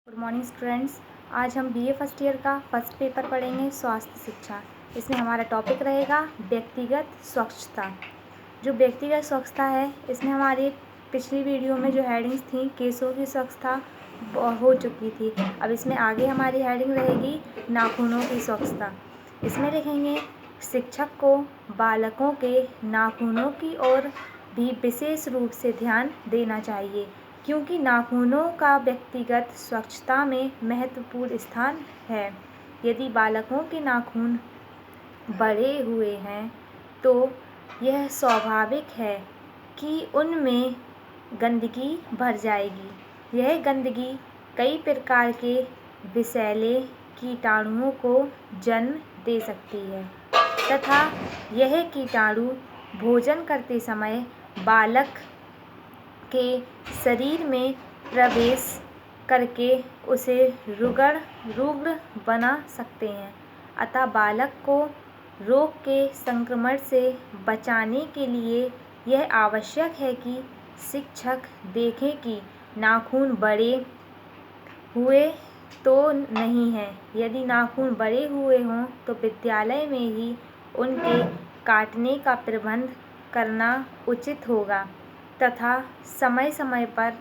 Good morning students. आज हम BA first year का फर्स्ट पेपर पढ़ेंगे, स्वास्थ्य शिक्षा। इसमें हमारा टॉपिक रहेगा व्यक्तिगत स्वच्छता। जो व्यक्तिगत स्वच्छता है, इसमें हमारी पिछली वीडियो में जो हेडिंग्स थी केशों की स्वच्छता हो चुकी थी। अब इसमें आगे हमारी हेडिंग रहेगी नाखूनों की स्वच्छता। इसमें लिखेंगे शिक्षक को बालकों के नाखूनों की ओर भी विशेष रूप से ध्यान देना चाहिए, क्योंकि नाखूनों का व्यक्तिगत स्वच्छता में महत्वपूर्ण स्थान है। यदि बालकों के नाखून बड़े हुए हैं तो यह स्वाभाविक है कि उनमें गंदगी भर जाएगी। यह गंदगी कई प्रकार के विषैले कीटाणुओं को जन्म दे सकती है तथा यह कीटाणु भोजन करते समय बालक के शरीर में प्रवेश करके उसे रुग्ण बना सकते हैं। अतः बालक को रोग के संक्रमण से बचाने के लिए यह आवश्यक है कि शिक्षक देखें कि नाखून बड़े हुए तो नहीं हैं। यदि नाखून बड़े हुए हों तो विद्यालय में ही उनके काटने का प्रबंध करना उचित होगा तथा समय समय पर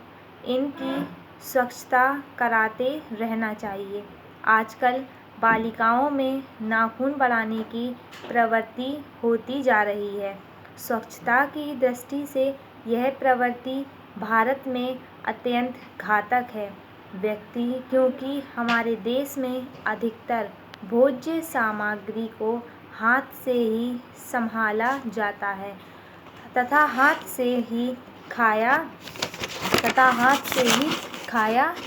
इनकी स्वच्छता कराते रहना चाहिए। आजकल बालिकाओं में नाखून बढ़ाने की प्रवृत्ति होती जा रही है। स्वच्छता की दृष्टि से यह प्रवृत्ति भारत में अत्यंत घातक है, क्योंकि हमारे देश में अधिकतर भोज्य सामग्री को हाथ से ही संभाला जाता है तथा हाथ से ही खाया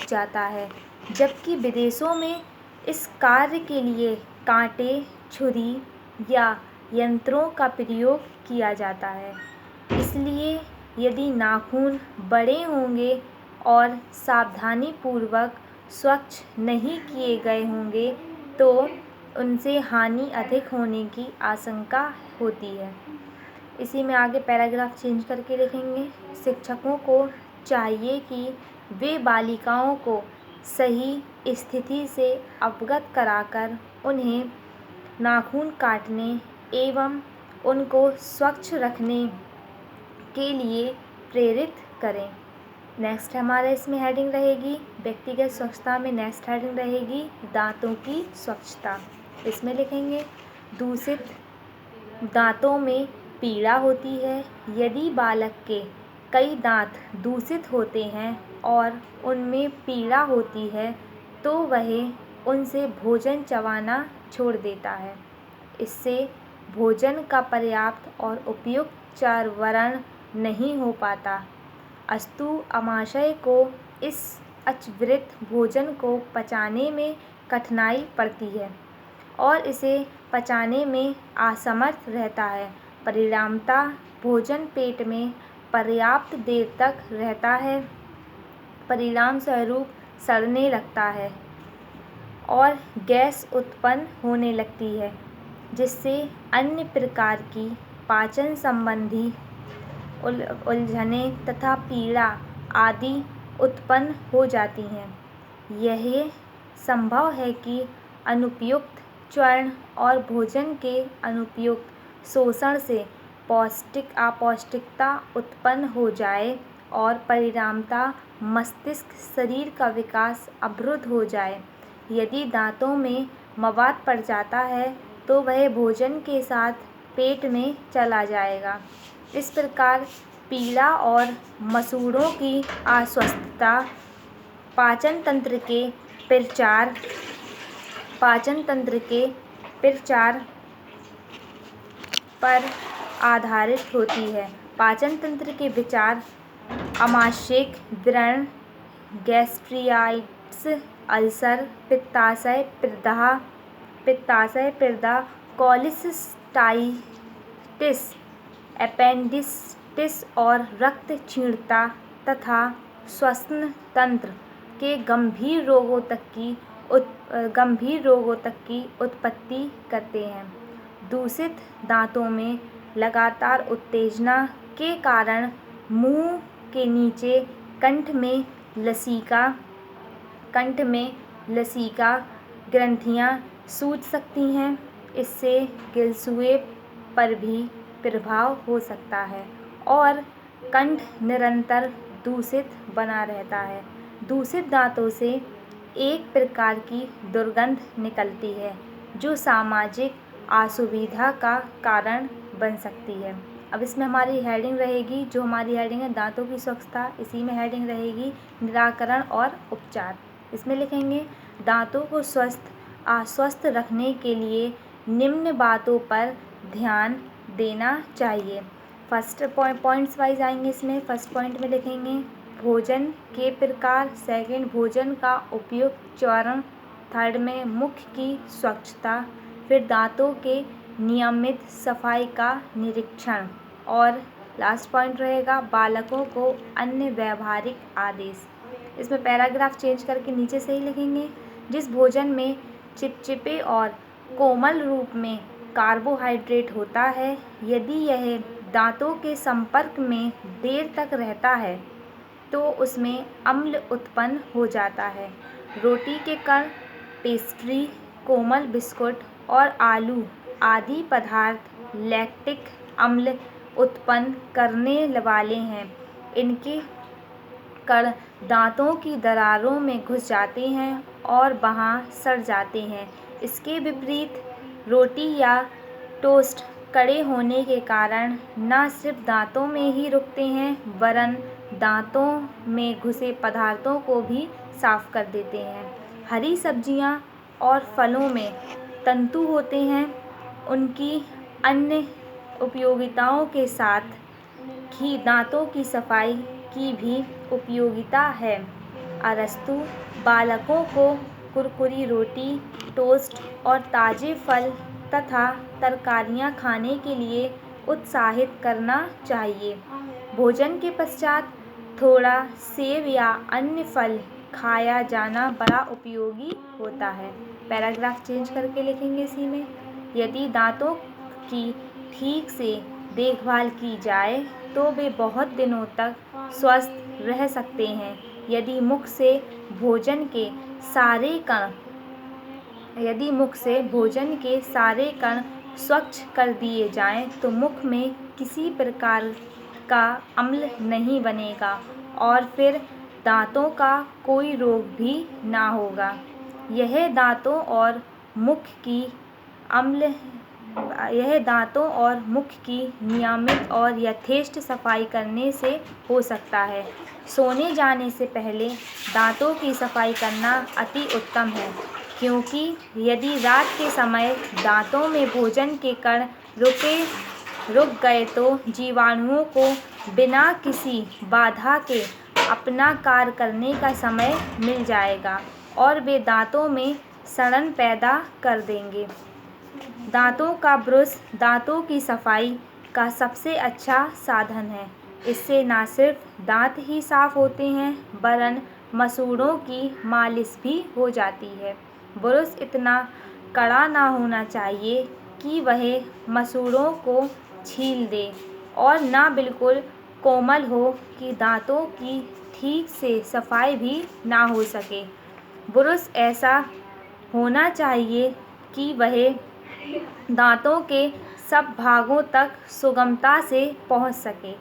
जाता है, जबकि विदेशों में इस कार्य के लिए कांटे, छुरी या यंत्रों का प्रयोग किया जाता है। इसलिए यदि नाखून बड़े होंगे और सावधानीपूर्वक स्वच्छ नहीं किए गए होंगे तो उनसे हानि अधिक होने की आशंका होती है। इसी में आगे पैराग्राफ चेंज करके लिखेंगे शिक्षकों को चाहिए कि वे बालिकाओं को सही स्थिति से अवगत कराकर उन्हें नाखून काटने एवं उनको स्वच्छ रखने के लिए प्रेरित करें। नेक्स्ट हमारे इसमें हेडिंग रहेगी व्यक्तिगत स्वच्छता में नेक्स्ट हेडिंग रहेगी दांतों की स्वच्छता। इसमें लिखेंगे दूषित दांतों में पीड़ा होती है। यदि बालक के कई दांत दूषित होते हैं और उनमें पीड़ा होती है तो वह उनसे भोजन चबाना छोड़ देता है। इससे भोजन का पर्याप्त और उपयुक्त चारण नहीं हो पाता, अस्तु अमाशय को इस अचव्रित भोजन को पचाने में कठिनाई पड़ती है और इसे पचाने में असमर्थ रहता है। परिणामतः भोजन पेट में पर्याप्त देर तक रहता है, परिणाम स्वरूप सड़ने लगता है और गैस उत्पन्न होने लगती है, जिससे अन्य प्रकार की पाचन संबंधी उलझनें तथा पीड़ा आदि उत्पन्न हो जाती हैं। यह संभव है कि अनुपयुक्त चरण और भोजन के अनुपयुक्त शोषण से अपौष्टिकता उत्पन्न हो जाए और परिणामतः मस्तिष्क शरीर का विकास अवरुद्ध हो जाए। यदि दांतों में मवाद पड़ जाता है तो वह भोजन के साथ पेट में चला जाएगा। इस प्रकार पीड़ा और मसूड़ों की अस्वस्थता पाचन तंत्र के प्रचार पर आधारित होती है। पाचन तंत्र के विकार आमाशय व्रण, गैस्ट्राइटिस, अल्सर, पित्ताशय प्रदाह, कोलिसिस्टाइटिस, अपेंडिसाइटिस और रक्त क्षीणता तथा श्वसन तंत्र के गंभीर रोगों तक की उत्पत्ति करते हैं। दूषित दांतों में लगातार उत्तेजना के कारण मुंह के नीचे कंठ में लसिका कंठ में लसिका ग्रंथियाँ सूज सकती हैं। इससे गिलसूए पर भी प्रभाव हो सकता है और कंठ निरंतर दूषित बना रहता है। दूषित दांतों से एक प्रकार की दुर्गंध निकलती है जो सामाजिक असुविधा का कारण बन सकती है। अब इसमें हमारी हेडिंग रहेगी, जो हमारी हेडिंग है दांतों की स्वच्छता, इसी में हेडिंग रहेगी निराकरण और उपचार। इसमें लिखेंगे दांतों को अस्वस्थ रखने के लिए निम्न बातों पर ध्यान देना चाहिए। फर्स्ट पॉइंट्स वाइज आएंगे इसमें। फर्स्ट पॉइंट में लिखेंगे भोजन के प्रकार, सेकंड भोजन का उपयुक्त चरण, थर्ड में मुख की स्वच्छता, फिर दांतों के नियमित सफाई का निरीक्षण और लास्ट पॉइंट रहेगा बालकों को अन्य व्यावहारिक आदेश। इसमें पैराग्राफ चेंज करके नीचे से ही लिखेंगे जिस भोजन में चिपचिपे और कोमल रूप में कार्बोहाइड्रेट होता है, यदि यह दांतों के संपर्क में देर तक रहता है तो उसमें अम्ल उत्पन्न हो जाता है। रोटी के कण, पेस्ट्री, कोमल बिस्कुट और आलू आदि पदार्थ लैक्टिक अम्ल उत्पन्न करने वाले हैं। इनके कण दांतों की दरारों में घुस जाते हैं और वहां सड़ जाते हैं। इसके विपरीत रोटी या टोस्ट कड़े होने के कारण न सिर्फ दांतों में ही रुकते हैं वरन दांतों में घुसे पदार्थों को भी साफ कर देते हैं। हरी सब्जियां और फलों में तंतु होते हैं। उनकी अन्य उपयोगिताओं के साथ ही दांतों की सफाई की भी उपयोगिता है। अरस्तु बालकों को कुरकुरी रोटी, टोस्ट और ताज़े फल तथा तरकारियां खाने के लिए उत्साहित करना चाहिए। भोजन के पश्चात थोड़ा सेब या अन्य फल खाया जाना बड़ा उपयोगी होता है। पैराग्राफ चेंज करके लिखेंगे इसी में। यदि दांतों की ठीक से देखभाल की जाए तो वे बहुत दिनों तक स्वस्थ रह सकते हैं। यदि मुख से भोजन के सारे कण स्वच्छ कर दिए जाएं तो मुख में किसी प्रकार का अम्ल नहीं बनेगा और फिर दांतों का कोई रोग भी ना होगा। यह दांतों और मुख की नियमित और यथेष्ट सफाई करने से हो सकता है। सोने जाने से पहले दांतों की सफाई करना अति उत्तम है, क्योंकि यदि रात के समय दांतों में भोजन के कण रुक गए तो जीवाणुओं को बिना किसी बाधा के अपना कार्य करने का समय मिल जाएगा और वे दांतों में सड़न पैदा कर देंगे। दांतों का ब्रश दांतों की सफाई का सबसे अच्छा साधन है। इससे न सिर्फ दांत ही साफ होते हैं वरन मसूड़ों की मालिश भी हो जाती है। ब्रश इतना कड़ा ना होना चाहिए कि वह मसूड़ों को छील दे और ना बिल्कुल कोमल हो कि दांतों की ठीक से सफाई भी ना हो सके। ब्रश ऐसा होना चाहिए कि वह दांतों के सब भागों तक सुगमता से पहुंच सके।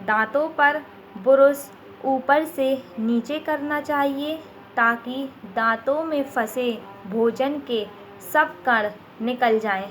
दांतों पर ब्रश ऊपर से नीचे करना चाहिए ताकि दांतों में फंसे भोजन के सब कण निकल जाएं।